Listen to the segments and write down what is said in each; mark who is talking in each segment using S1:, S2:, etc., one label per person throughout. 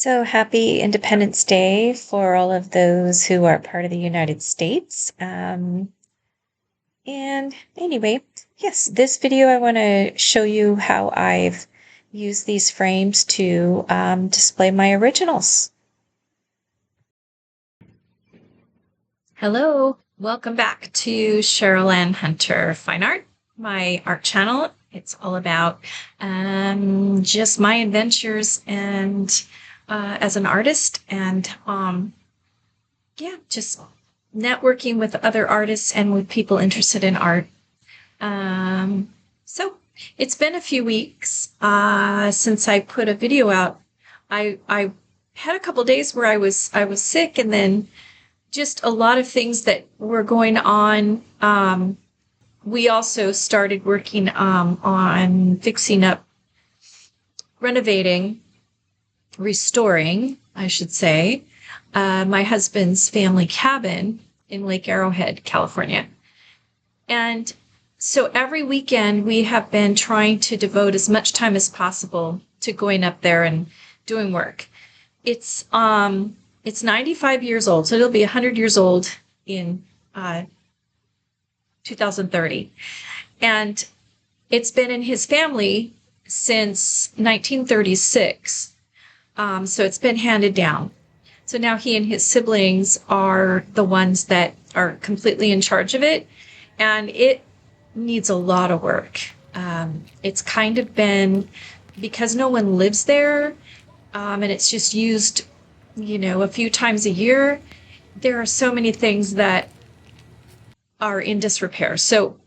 S1: So happy Independence Day for all of those who are part of the United States. And anyway, yes, this video I want to show you how I've used these frames to display my originals. Hello, welcome back to Cheryl Ann Hunter Fine Art, my art channel. It's all about just my adventures and as an artist and just networking with other artists and with people interested in art. So it's been a few weeks since I put a video out. I had a couple days where I was sick, and then just a lot of things that were going on. We also started working on fixing up, renovating, restoring, I should say, my husband's family cabin in Lake Arrowhead, California. And so every weekend we have been trying to devote as much time as possible to going up there and doing work. It's 95 years old, so it'll be 100 years old in 2030. And it's been in his family since 1936. So it's been handed down. So now he and his siblings are the ones that are completely in charge of it. And it needs a lot of work. It's kind of been, because no one lives there, and it's just used, a few times a year, there are so many things that are in disrepair. So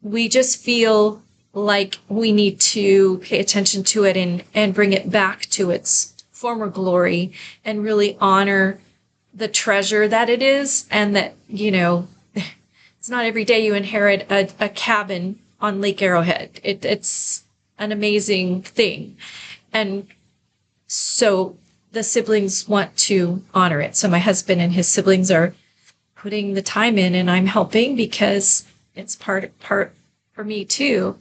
S1: we just feel like we need to pay attention to it and bring it back to its former glory and really honor the treasure that it is. And that, it's not every day you inherit a cabin on Lake Arrowhead. It's an amazing thing. And so the siblings want to honor it. So my husband and his siblings are putting the time in, and I'm helping because it's part for me too.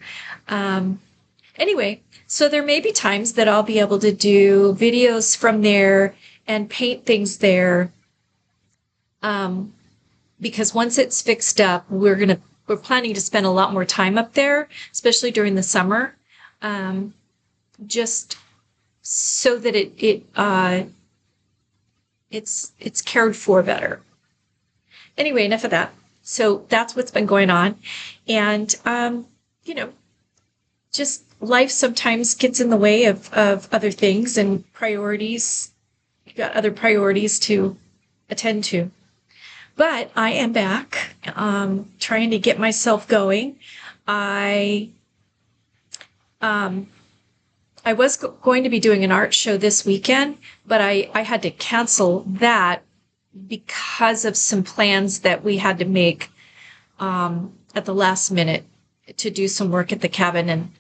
S1: Anyway, so there may be times that I'll be able to do videos from there and paint things there. Because once it's fixed up, we're planning to spend a lot more time up there, especially during the summer, just so that it's cared for better. Anyway, enough of that. So that's what's been going on. And, just life sometimes gets in the way of other things and priorities. You've got other priorities to attend to. But I am back, trying to get myself going. I was going to be doing an art show this weekend, but I had to cancel that because of some plans that we had to make at the last minute to do some work at the cabin. And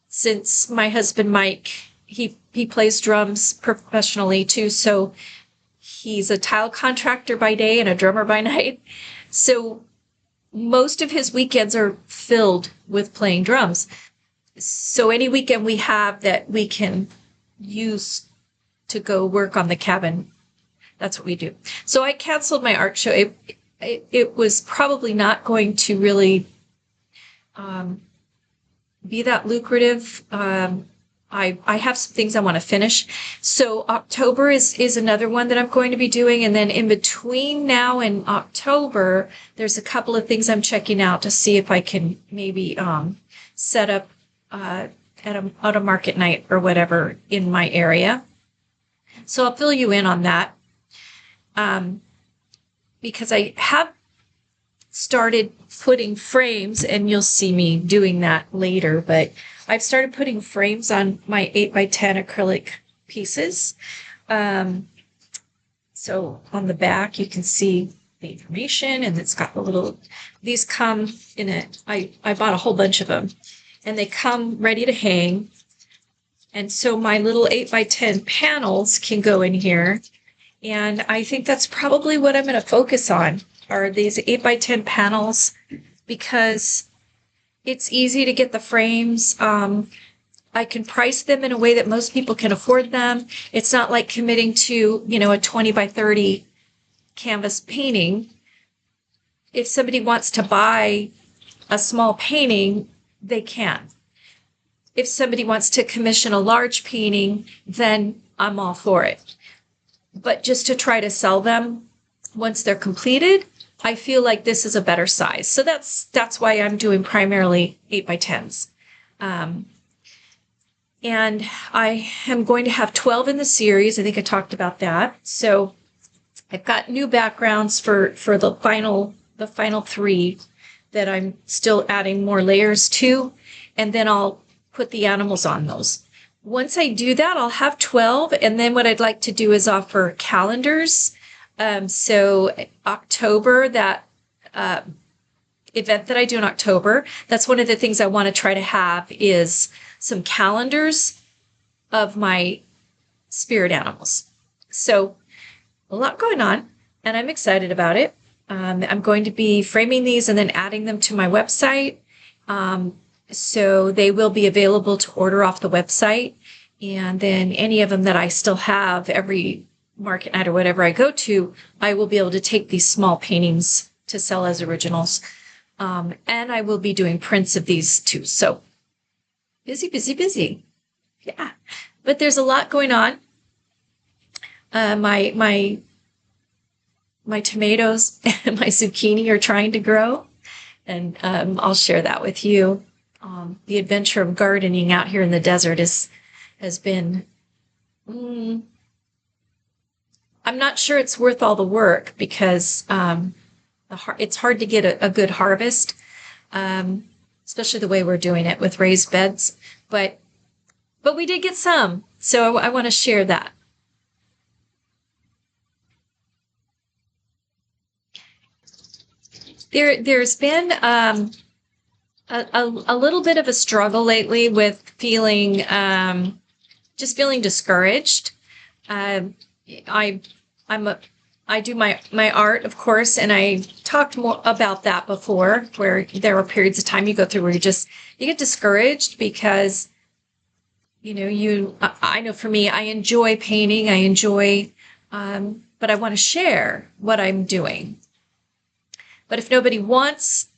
S1: since my husband Mike, he plays drums professionally too, so he's a tile contractor by day and a drummer by night. So most of his weekends are filled with playing drums. So any weekend we have that we can use to go work on the cabin, that's what we do. So I canceled my art show. It was probably not going to really be that lucrative. I have some things I want to finish. So October is another one that I'm going to be doing. And then in between now and October, there's a couple of things I'm checking out to see if I can maybe set up at a market night or whatever in my area. So I'll fill you in on that. Because I have started putting frames, and you'll see me doing that later, but I've started putting frames on my 8x10 acrylic pieces. So on the back, you can see the information, and it's got the little, these come in I bought a whole bunch of them, and they come ready to hang. And so my little 8x10 panels can go in here. And I think that's probably what I'm going to focus on, are these 8x10 panels, because it's easy to get the frames. I can price them in a way that most people can afford them. It's not like committing to, a 20 by 30 canvas painting. If somebody wants to buy a small painting, they can. If somebody wants to commission a large painting, then I'm all for it. But just to try to sell them once they're completed, I feel like this is a better size. So that's why I'm doing primarily 8 by 10s. And I am going to have 12 in the series. I think I talked about that. So I've got new backgrounds for the final 3 that I'm still adding more layers to, and then I'll put the animals on those. Once I do that, I'll have 12, and then what I'd like to do is offer calendars. So October, that event that I do in October, that's one of the things I want to try to have is some calendars of my spirit animals. So a lot going on, and I'm excited about it. I'm going to be framing these and then adding them to my website. So they will be available to order off the website. And then any of them that I still have, every market night or whatever I go to, I will be able to take these small paintings to sell as originals. And I will be doing prints of these too. So busy, busy, busy. Yeah. But there's a lot going on. My tomatoes and my zucchini are trying to grow, and I'll share that with you. The adventure of gardening out here in the desert has been, I'm not sure it's worth all the work because it's hard to get a good harvest, especially the way we're doing it with raised beds. But we did get some, so I want to share that. There's been a little bit of a struggle lately with just feeling discouraged. I do my art, of course, and I talked more about that before, where there are periods of time you go through where you get discouraged because, I know for me, I enjoy painting, but I want to share what I'm doing. But if nobody wants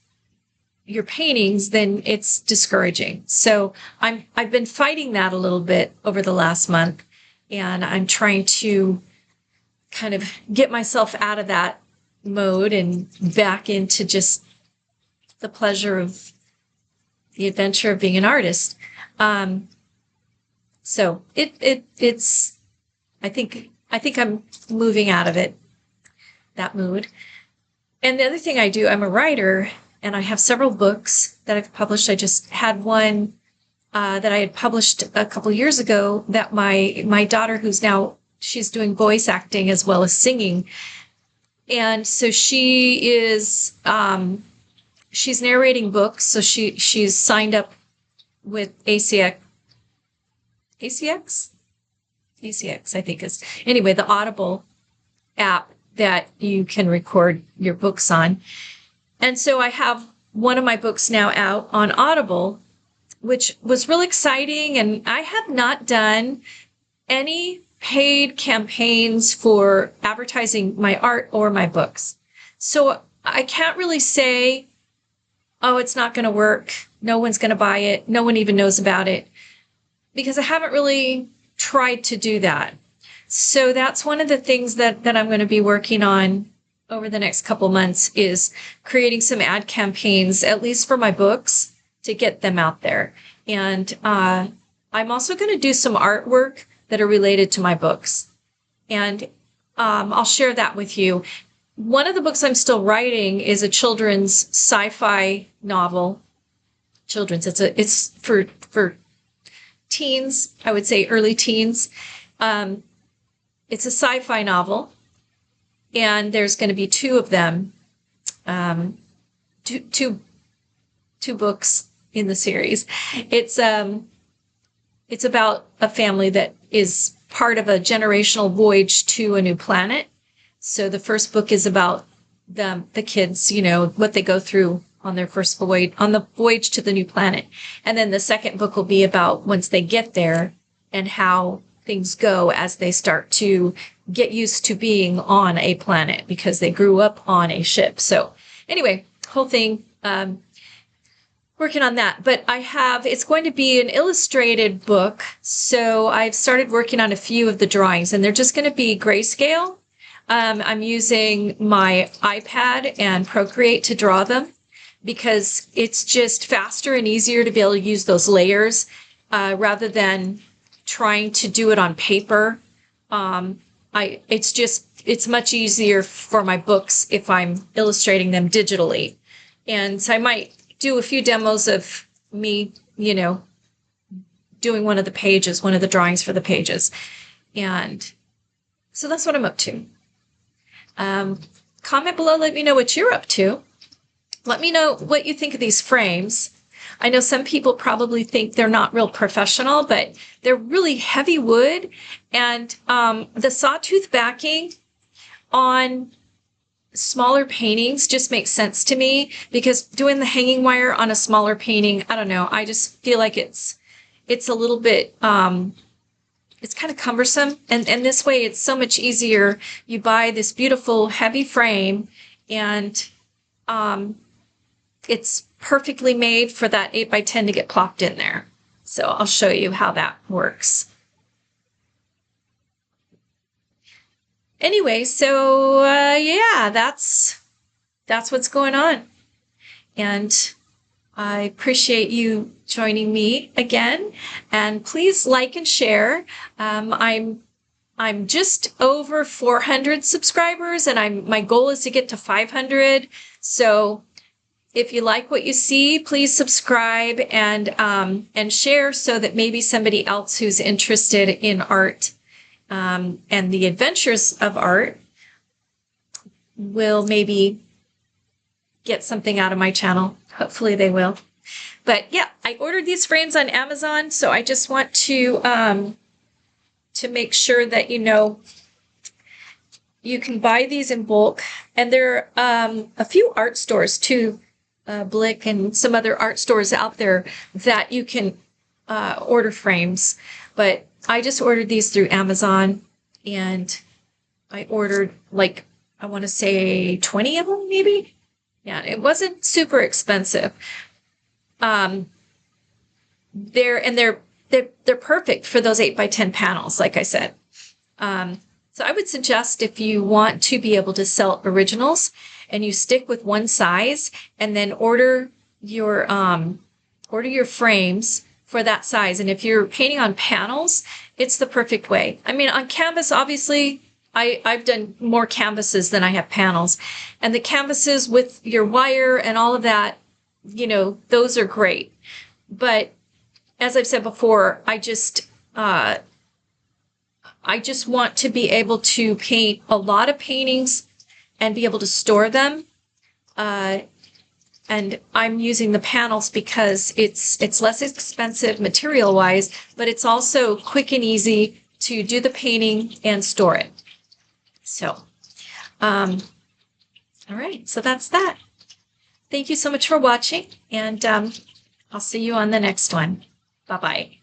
S1: your paintings, then it's discouraging. So I've been fighting that a little bit over the last month, and I'm trying to kind of get myself out of that mode and back into just the pleasure of the adventure of being an artist. So it's I think I'm moving out of that mood. And the other thing I do, I'm a writer, and I have several books that I've published. I just had one that I had published a couple years ago that my daughter, she's doing voice acting as well as singing. And so she is, she's narrating books. So she's signed up with ACX, I think is, anyway, the Audible app that you can record your books on. And so I have one of my books now out on Audible, which was really exciting. And I have not done any paid campaigns for advertising my art or my books. So I can't really say, oh, it's not going to work. No one's going to buy it. No one even knows about it, because I haven't really tried to do that. So that's one of the things that I'm going to be working on over the next couple months, is creating some ad campaigns, at least for my books, to get them out there. And I'm also going to do some artwork that are related to my books. And I'll share that with you. One of the books I'm still writing is a children's sci-fi novel. It's for teens, I would say early teens. It's a sci-fi novel, and there's going to be 2 of them, two books in the series. It's about a family that is part of a generational voyage to a new planet. So the first book is about the kids, what they go through on their first voyage, on the voyage to the new planet. And then the second book will be about once they get there and how things go as they start to get used to being on a planet because they grew up on a ship. So anyway, whole thing, working on that. But it's going to be an illustrated book. So I've started working on a few of the drawings, and they're just going to be grayscale. I'm using my iPad and Procreate to draw them because it's just faster and easier to be able to use those layers rather than trying to do it on paper. It's much easier for my books if I'm illustrating them digitally. And so I might do a few demos of me, doing one of the drawings for the pages. And so that's what I'm up to. Comment below, let me know what you're up to. Let me know what you think of these frames. I know some people probably think they're not real professional, but they're really heavy wood. And the sawtooth backing on smaller paintings just makes sense to me because doing the hanging wire on a smaller painting, I don't know, I just feel like it's a little bit, it's kind of cumbersome. And this way it's so much easier. You buy this beautiful heavy frame and it's perfectly made for that 8x10 to get plopped in there. So I'll show you how that works. Anyway, so yeah, that's what's going on. And I appreciate you joining me again. And please like and share. I'm just over 400 subscribers, and my goal is to get to 500. So if you like what you see, please subscribe and share so that maybe somebody else who's interested in art and the adventures of art will maybe get something out of my channel. Hopefully they will. But yeah, I ordered these frames on Amazon, so I just want to make sure that you can buy these in bulk. And there are a few art stores too, Blick and some other art stores out there that you can order frames. But I just ordered these through Amazon, and I ordered I want to say 20 of them maybe. Yeah, it wasn't super expensive. They're perfect for those 8x10 panels, like I said. So I would suggest if you want to be able to sell originals and you stick with one size and then order your frames for that size. And if you're painting on panels, it's the perfect way. I mean, on canvas, obviously, I've done more canvases than I have panels. And the canvases with your wire and all of that, those are great. But as I've said before, I just want to be able to paint a lot of paintings and be able to store them. And I'm using the panels because it's less expensive material-wise, but it's also quick and easy to do the painting and store it. So, all right, so that's that. Thank you so much for watching, and I'll see you on the next one. Bye-bye.